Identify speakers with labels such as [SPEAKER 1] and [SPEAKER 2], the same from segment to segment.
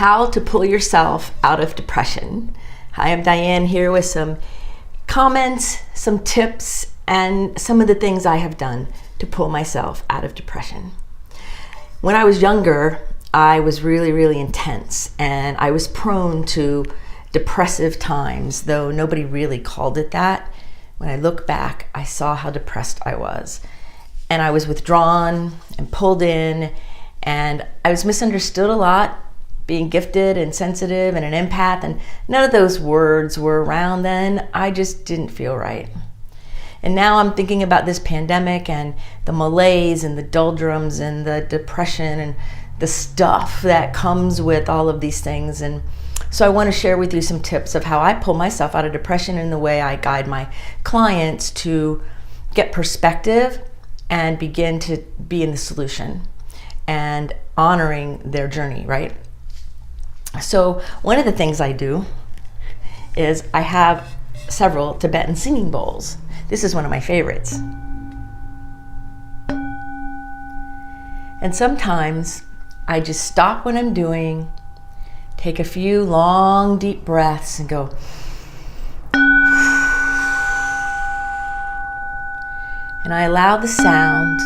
[SPEAKER 1] how to pull yourself out of depression. Hi, I'm Dianne here with some comments, some tips, and some of the things I have done to pull myself out of depression. When I was younger, I was really intense, and I was prone to depressive times, though nobody really called it that. When I look back, I saw how depressed I was. And I was withdrawn and pulled in, and I was misunderstood a lot, being gifted and sensitive and an empath, and none of those words were around then. I just didn't feel right. And now I'm thinking about this pandemic and the malaise and the doldrums and the depression and the stuff that comes with all of these things. And so I want to share with you some tips of how I pull myself out of depression and the way I guide my clients to get perspective and begin to be in the solution and honoring their journey, right? So one of the things I do is I have several Tibetan singing bowls. This is one of my favorites. And sometimes I just stop what I'm doing, take a few long, deep breaths and go, and I allow the sound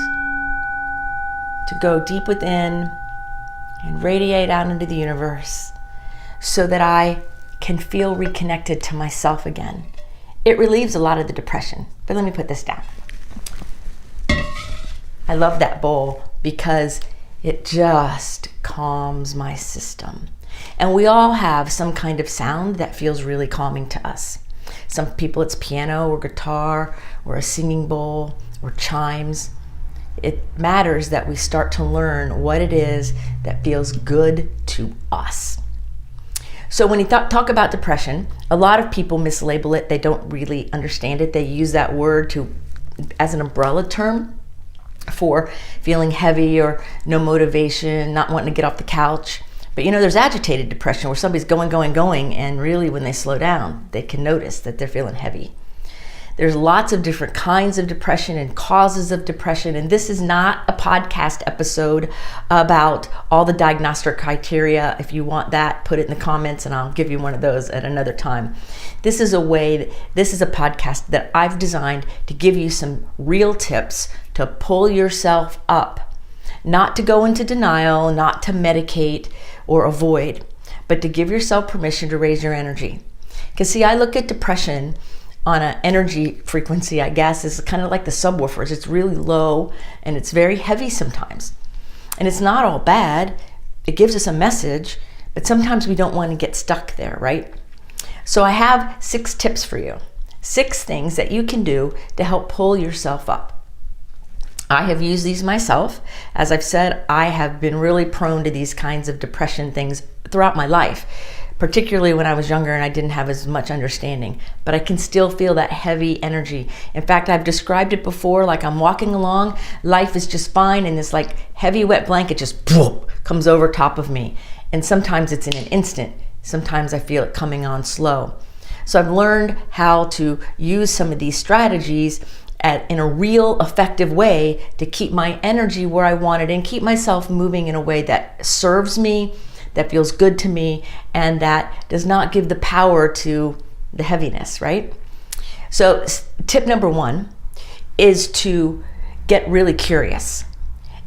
[SPEAKER 1] to go deep within and radiate out into the universe so that I can feel reconnected to myself again. It relieves a lot of the depression. But let me put this down. I love that bowl because it just calms my system. And we all have some kind of sound that feels really calming to us. Some people it's piano or guitar or a singing bowl or chimes. It matters that we start to learn what it is that feels good to us. So when you talk about depression, a lot of people mislabel it. They don't really understand it. They use that word as an umbrella term for feeling heavy or no motivation, not wanting to get off the couch. But there's agitated depression where somebody's going, and really when they slow down, they can notice that they're feeling heavy. There's lots of different kinds of depression and causes of depression, and this is not a podcast episode about all the diagnostic criteria. If you want that, put it in the comments and I'll give you one of those at another time. This is a podcast that I've designed to give you some real tips to pull yourself up, not to go into denial, not to medicate or avoid, but to give yourself permission to raise your energy. Because see, I look at depression on an energy frequency, I guess, is kind of like the subwoofers. It's really low and it's very heavy sometimes. And it's not all bad. It gives us a message, but sometimes we don't want to get stuck there, right? So I have 6 tips for you. 6 things that you can do to help pull yourself up. I have used these myself. As I've said, I have been really prone to these kinds of depression things throughout my life, particularly when I was younger and I didn't have as much understanding, but I can still feel that heavy energy. In fact, I've described it before, like I'm walking along, life is just fine, and this like heavy wet blanket just comes over top of me. And sometimes it's in an instant. Sometimes I feel it coming on slow. So I've learned how to use some of these strategies in a real effective way to keep my energy where I want it and keep myself moving in a way that serves me, that feels good to me, and that does not give the power to the heaviness, right? So tip number 1 is to get really curious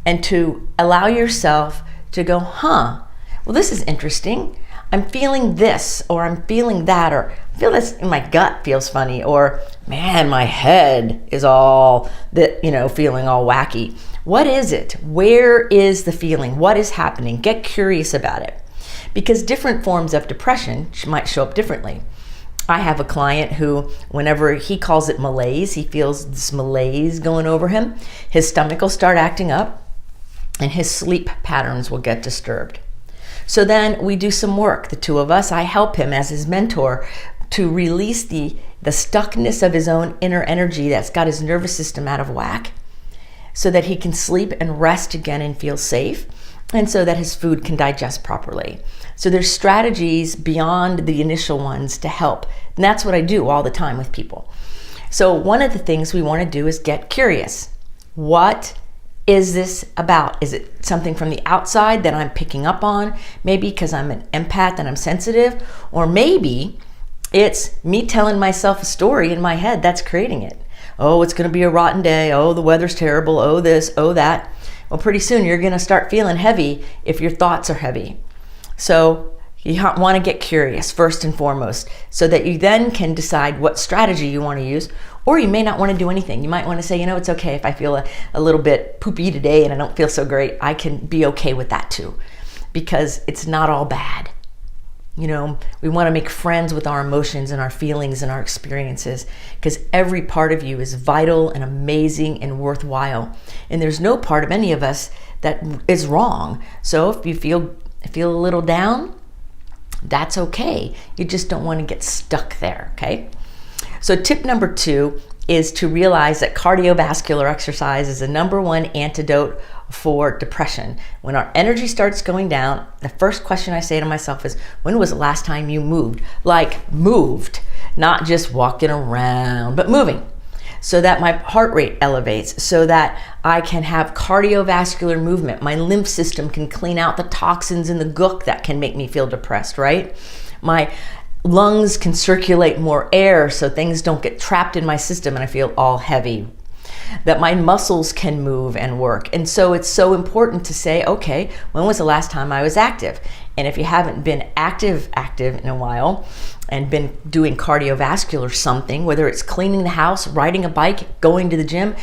[SPEAKER 1] and to allow yourself to go, well, this is interesting. I'm feeling this, or I'm feeling that, or I feel this in my gut feels funny, or man, my head is all feeling all wacky. What is it? Where is the feeling? What is happening? Get curious about it, because different forms of depression might show up differently. I have a client who, whenever he calls it malaise, he feels this malaise going over him, his stomach will start acting up and his sleep patterns will get disturbed. So then we do some work, the two of us. I help him as his mentor to release the stuckness of his own inner energy that's got his nervous system out of whack, so that he can sleep and rest again and feel safe, and so that his food can digest properly. So there's strategies beyond the initial ones to help. And that's what I do all the time with people. So one of the things we want to do is get curious. What is this about? Is it something from the outside that I'm picking up on? Maybe because I'm an empath and I'm sensitive, or maybe it's me telling myself a story in my head that's creating it. Oh, it's going to be a rotten day. Oh, the weather's terrible. Oh, this, oh, that. Well, pretty soon you're going to start feeling heavy if your thoughts are heavy. So you want to get curious first and foremost, so that you then can decide what strategy you want to use. Or you may not want to do anything. You might want to say, it's okay if I feel a little bit poopy today and I don't feel so great. I can be okay with that too, because it's not all bad. We want to make friends with our emotions and our feelings and our experiences, because every part of you is vital and amazing and worthwhile. And there's no part of any of us that is wrong. So if you feel a little down, that's okay. You just don't want to get stuck there, okay? So tip number 2 is to realize that cardiovascular exercise is the number one antidote for depression. When our energy starts going down, the first question I say to myself is, when was the last time you moved? Like moved, not just walking around, but moving, so that my heart rate elevates, so that I can have cardiovascular movement. My lymph system can clean out the toxins in the gook that can make me feel depressed, right? My lungs can circulate more air so things don't get trapped in my system and I feel all heavy. That my muscles can move and work. And so it's so important to say, okay, when was the last time I was active? And if you haven't been active in a while and been doing cardiovascular something, whether it's cleaning the house, riding a bike, going to the gym,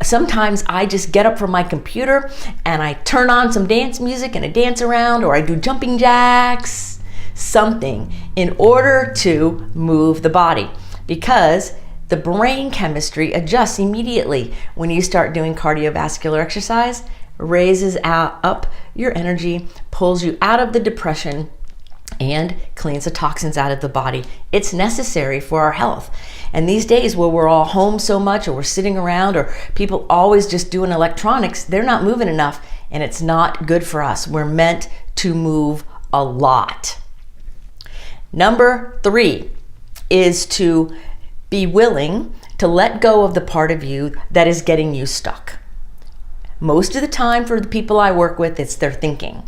[SPEAKER 1] sometimes I just get up from my computer and I turn on some dance music and I dance around, or I do jumping jacks, something in order to move the body, because the brain chemistry adjusts immediately when you start doing cardiovascular exercise, raises up your energy, pulls you out of the depression, and cleans the toxins out of the body. It's necessary for our health. And these days where we're all home so much, or we're sitting around, or people always just doing electronics, they're not moving enough, and it's not good for us. We're meant to move a lot. Number 3 is to be willing to let go of the part of you that is getting you stuck. Most of the time for the people I work with, it's their thinking.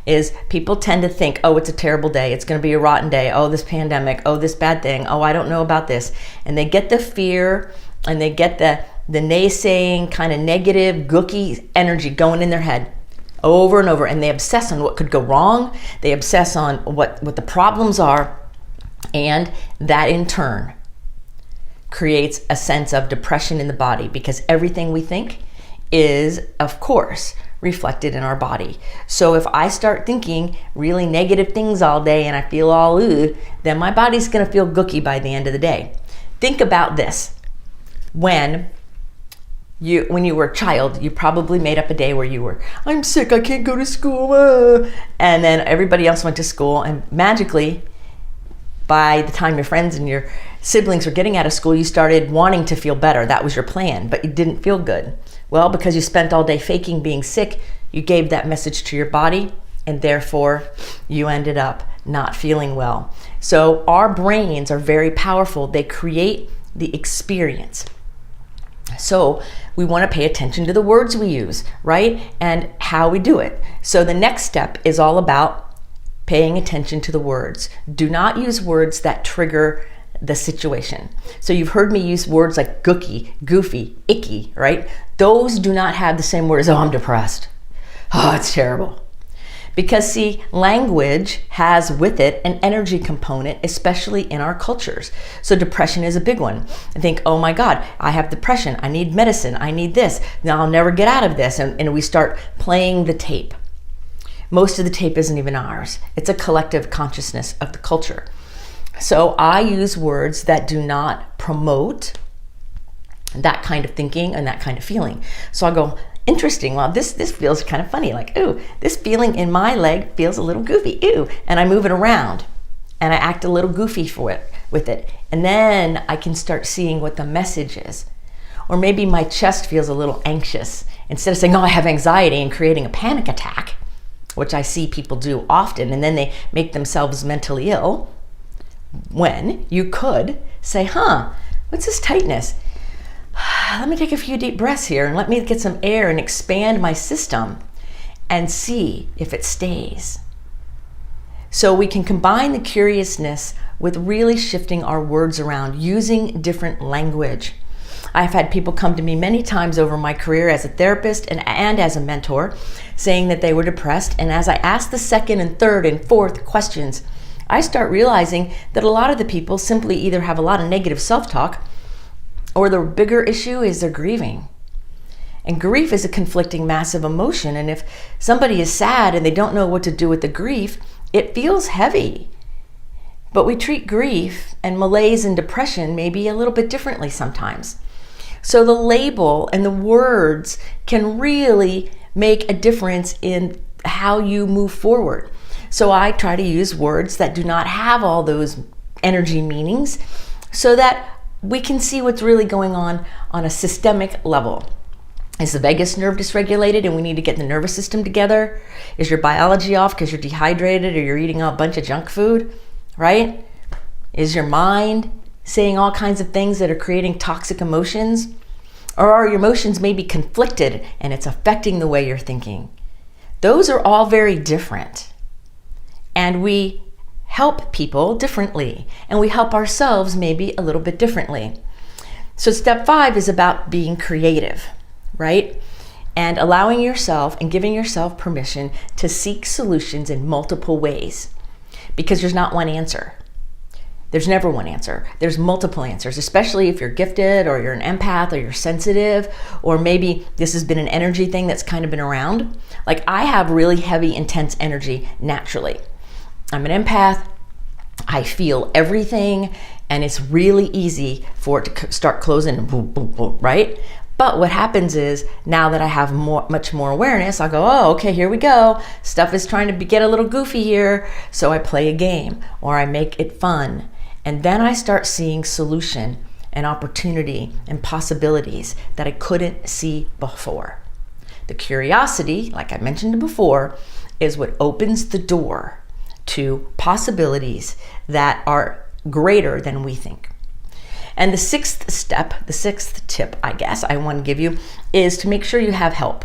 [SPEAKER 1] Is people tend to think, oh, it's a terrible day. It's going to be a rotten day. Oh, this pandemic. Oh, this bad thing. Oh, I don't know about this. And they get the fear and they get the naysaying kind of negative, gooky energy going in their head over and over. And they obsess on what could go wrong. They obsess on what the problems are. And that in turn creates a sense of depression in the body, because everything we think is, of course, reflected in our body. So if I start thinking really negative things all day and I feel all then my body's going to feel gooky by the end of the day. Think about this. When you were a child, you probably made up a day where you were, I'm sick, I can't go to school. And then everybody else went to school, and magically, by the time your friends and your siblings were getting out of school, you started wanting to feel better. That was your plan, but you didn't feel good. Well, because you spent all day faking being sick, you gave that message to your body, and therefore you ended up not feeling well. So our brains are very powerful. They create the experience. So we want to pay attention to the words we use, right? And how we do it. So the next step is all about paying attention to the words. Do not use words that trigger the situation. So you've heard me use words like gooky, goofy, icky, right? Those do not have the same word as, oh, I'm depressed. Oh, it's terrible. Because see, language has with it an energy component, especially in our cultures. So depression is a big one. I think, oh my God, I have depression. I need medicine. I need this. Now I'll never get out of this. And we start playing the tape. Most of the tape isn't even ours. It's a collective consciousness of the culture. So I use words that do not promote that kind of thinking and that kind of feeling. So I go, interesting, well, this feels kind of funny. Like, ooh, this feeling in my leg feels a little goofy. Ooh, and I move it around and I act a little goofy with it. And then I can start seeing what the message is. Or maybe my chest feels a little anxious. Instead of saying, oh, I have anxiety and creating a panic attack, which I see people do often, and then they make themselves mentally ill, when you could say, what's this tightness? let me take a few deep breaths here and let me get some air and expand my system and see if it stays. So we can combine the curiousness with really shifting our words around, using different language. I've had people come to me many times over my career as a therapist and as a mentor saying that they were depressed. And as I ask the second and third and fourth questions, I start realizing that a lot of the people simply either have a lot of negative self-talk, or the bigger issue is they're grieving. And grief is a conflicting, massive emotion. And if somebody is sad and they don't know what to do with the grief, it feels heavy. But we treat grief and malaise and depression maybe a little bit differently sometimes. So the label and the words can really make a difference in how you move forward. So I try to use words that do not have all those energy meanings so that we can see what's really going on a systemic level. Is the vagus nerve dysregulated and we need to get the nervous system together? Is your biology off because you're dehydrated or you're eating a bunch of junk food, right? Is your mind saying all kinds of things that are creating toxic emotions? Or are your emotions maybe conflicted and it's affecting the way you're thinking? Those are all very different. And we help people differently, and we help ourselves maybe a little bit differently. So step 5 is about being creative, right? And allowing yourself and giving yourself permission to seek solutions in multiple ways, because there's not one answer. There's never one answer. There's multiple answers, especially if you're gifted or you're an empath or you're sensitive, or maybe this has been an energy thing that's kind of been around. Like I have really heavy, intense energy naturally. I'm an empath. I feel everything, and it's really easy for it to start closing and boom, boom, boom, right? But what happens is now that I have much more awareness, I'll go, oh, okay, here we go. Stuff is trying to get a little goofy here. So I play a game or I make it fun. And then I start seeing solution and opportunity and possibilities that I couldn't see before. The curiosity, like I mentioned before, is what opens the door to possibilities that are greater than we think. And the sixth step, the sixth tip, I guess, I want to give you is to make sure you have help,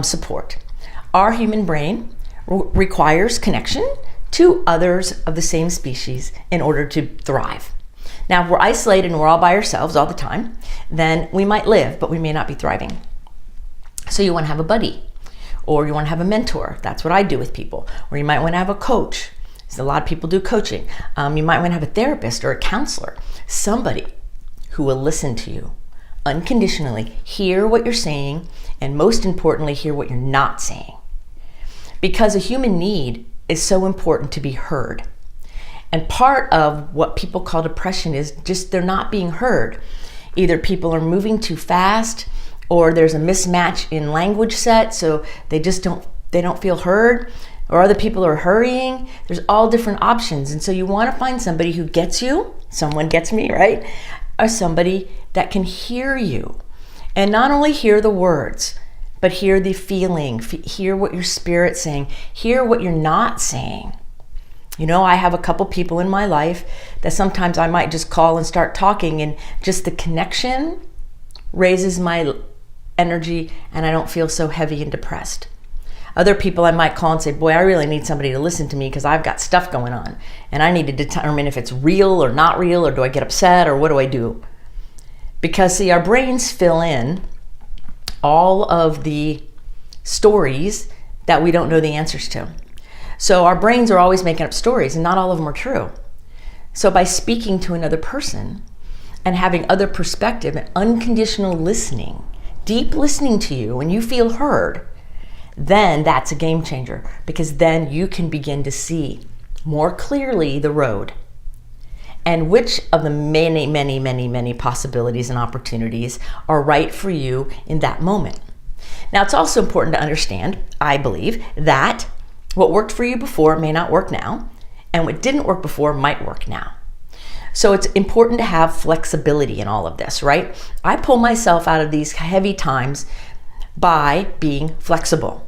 [SPEAKER 1] support. Our human brain requires connection to others of the same species in order to thrive. Now, if we're isolated and we're all by ourselves all the time, then we might live, but we may not be thriving. So you want to have a buddy, or you want to have a mentor. That's what I do with people. Or you might want to have a coach. So a lot of people do coaching. You might want to have a therapist or a counselor, somebody who will listen to you unconditionally, hear what you're saying, and most importantly, hear what you're not saying. Because a human need is so important to be heard. And part of what people call depression is just they're not being heard. Either people are moving too fast, or there's a mismatch in language set, so they don't feel heard, or other people are hurrying. There's all different options. And so you want to find somebody who gets you, someone gets me, right? Or somebody that can hear you. And not only hear the words, but hear the feeling, hear what your spirit's saying, hear what you're not saying. You know, I have a couple people in my life that sometimes I might just call and start talking, and just the connection raises my energy and I don't feel so heavy and depressed. Other people I might call and say, boy, I really need somebody to listen to me because I've got stuff going on and I need to determine if it's real or not real, or do I get upset, or what do I do? Because see, our brains fill in all of the stories that we don't know the answers to. So our brains are always making up stories, and not all of them are true. So by speaking to another person and having other perspective and unconditional listening, deep listening to you, and you feel heard, then that's a game changer, because then you can begin to see more clearly the road and which of the many, many, many, many possibilities and opportunities are right for you in that moment. Now, it's also important to understand, I believe, that what worked for you before may not work now, and what didn't work before might work now. So it's important to have flexibility in all of this, right? I pull myself out of these heavy times by being flexible.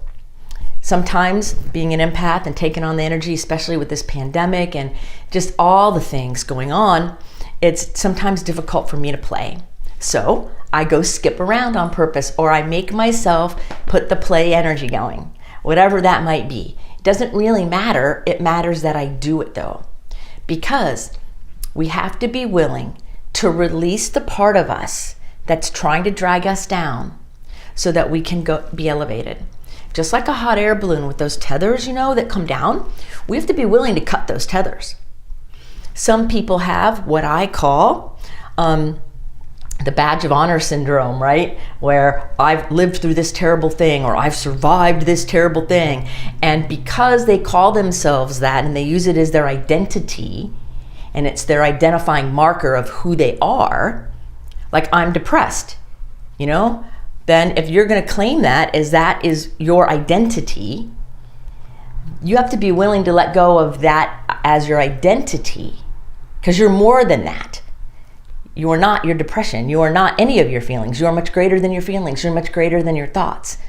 [SPEAKER 1] Sometimes being an empath and taking on the energy, especially with this pandemic and just all the things going on, it's sometimes difficult for me to play. So I go skip around on purpose, or I make myself put the play energy going, whatever that might be. It doesn't really matter. It matters that I do it though, because we have to be willing to release the part of us that's trying to drag us down so that we can be elevated. Just like a hot air balloon with those tethers, that come down, we have to be willing to cut those tethers. Some people have what I call the badge of honor syndrome, right? Where I've lived through this terrible thing, or I've survived this terrible thing. And because they call themselves that and they use it as their identity, and it's their identifying marker of who they are, like I'm depressed, then if you're going to claim that is your identity, you have to be willing to let go of that as your identity, because you're more than that. You are not your depression. You are not any of your feelings. You are much greater than your feelings. You're much greater than your thoughts.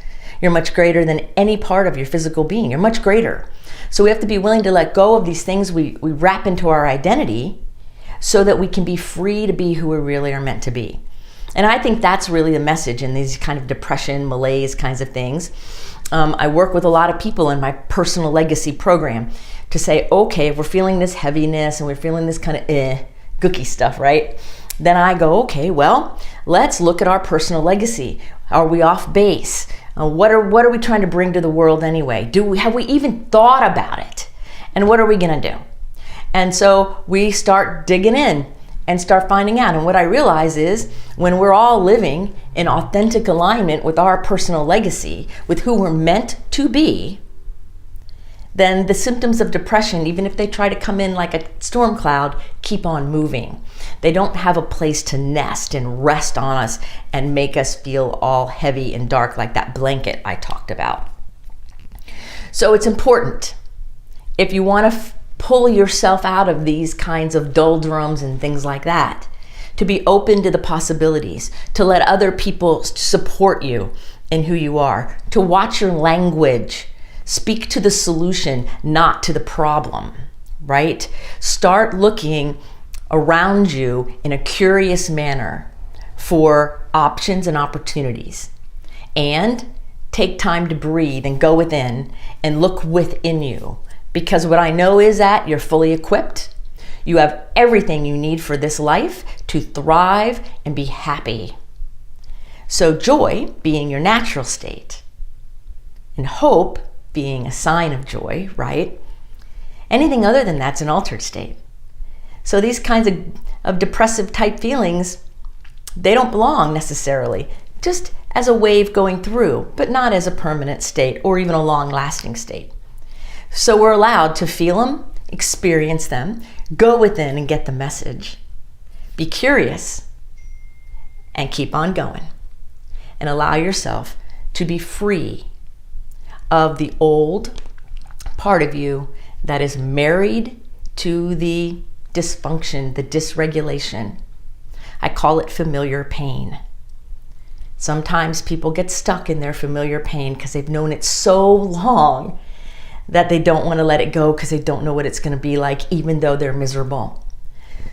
[SPEAKER 1] You're much greater than any part of your physical being. You're much greater. So we have to be willing to let go of these things we wrap into our identity so that we can be free to be who we really are meant to be. And I think that's really the message in these kind of depression, malaise kinds of things. I work with a lot of people in my personal legacy program to say, okay, if we're feeling this heaviness and we're feeling this kind of gooky stuff, right? Then I go, okay, well, let's look at our personal legacy. Are we off base? What are we trying to bring to the world anyway? Have we even thought about it? And what are we gonna do? And so we start digging in and start finding out. And what I realize is when we're all living in authentic alignment with our personal legacy, with who we're meant to be, then the symptoms of depression, even if they try to come in like a storm cloud, keep on moving. They don't have a place to nest and rest on us and make us feel all heavy and dark like that blanket I talked about. So it's important, if you want to pull yourself out of these kinds of doldrums and things like that, to be open to the possibilities, to let other people support you in who you are, to watch your language, speak to the solution, not to the problem, right? Start looking around you in a curious manner for options and opportunities. And take time to breathe and go within and look within you. Because what I know is that you're fully equipped. You have everything you need for this life to thrive and be happy. So joy being your natural state, and hope being a sign of joy, right? Anything other than that's an altered state. So these kinds of depressive type feelings, they don't belong necessarily, just as a wave going through, but not as a permanent state or even a long-lasting state. So we're allowed to feel them, experience them, go within and get the message. Be curious and keep on going. And allow yourself to be free of the old part of you that is married to the dysfunction, the dysregulation. I call it familiar pain. Sometimes people get stuck in their familiar pain because they've known it so long that they don't want to let it go because they don't know what it's going to be like, even though they're miserable.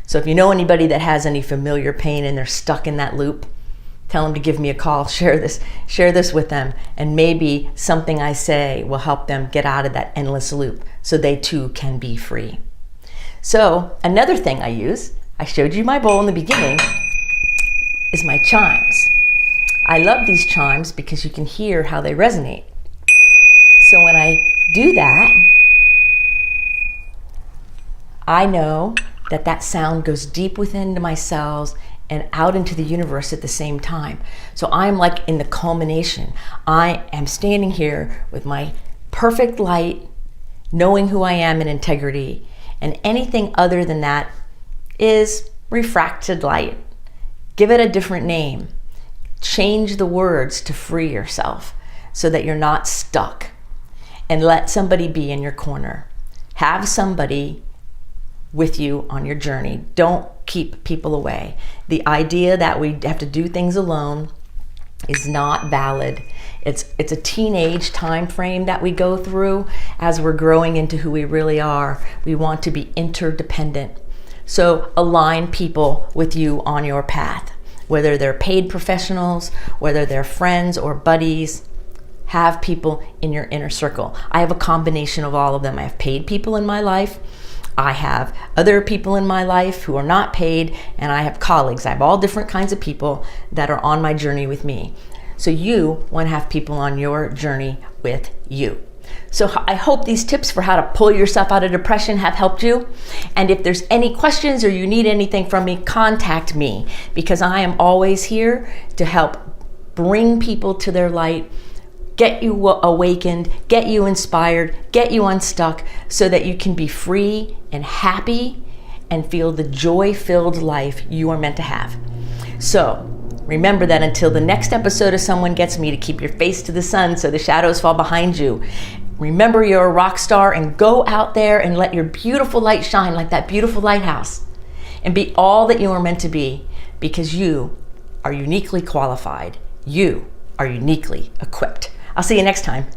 [SPEAKER 1] So if you know anybody that has any familiar pain and they're stuck in that loop, tell them to give me a call, share this with them, and maybe something I say will help them get out of that endless loop so they too can be free. So another thing I use, I showed you my bowl in the beginning, is my chimes. I love these chimes because you can hear how they resonate. So when I do that, I know that that sound goes deep within my cells and out into the universe at the same time. So I'm like in the culmination. I am standing here with my perfect light, knowing who I am in integrity, and anything other than that is refracted light. Give it a different name. Change the words to free yourself so that you're not stuck. And let somebody be in your corner. Have somebody with you on your journey. Don't keep people away. The idea that we have to do things alone is not valid. It's a teenage time frame that we go through as we're growing into who we really are. We want to be interdependent. So align people with you on your path. whether they're paid professionals, whether they're friends or buddies. Have people in your inner circle. I have a combination of all of them. I have paid people in my life. I have other people in my life who are not paid, and I have colleagues. I have all different kinds of people that are on my journey with me. So you want to have people on your journey with you. So I hope these tips for how to pull yourself out of depression have helped you. And if there's any questions or you need anything from me, contact me, because I am always here to help bring people to their light, get you awakened, get you inspired, get you unstuck, so that you can be free and happy and feel the joy-filled life you are meant to have. So remember that until the next episode of Someone Gets Me, to keep your face to the sun so the shadows fall behind you. Remember, you're a rock star, and go out there and let your beautiful light shine like that beautiful lighthouse, and be all that you are meant to be, because you are uniquely qualified. You are uniquely equipped. I'll see you next time.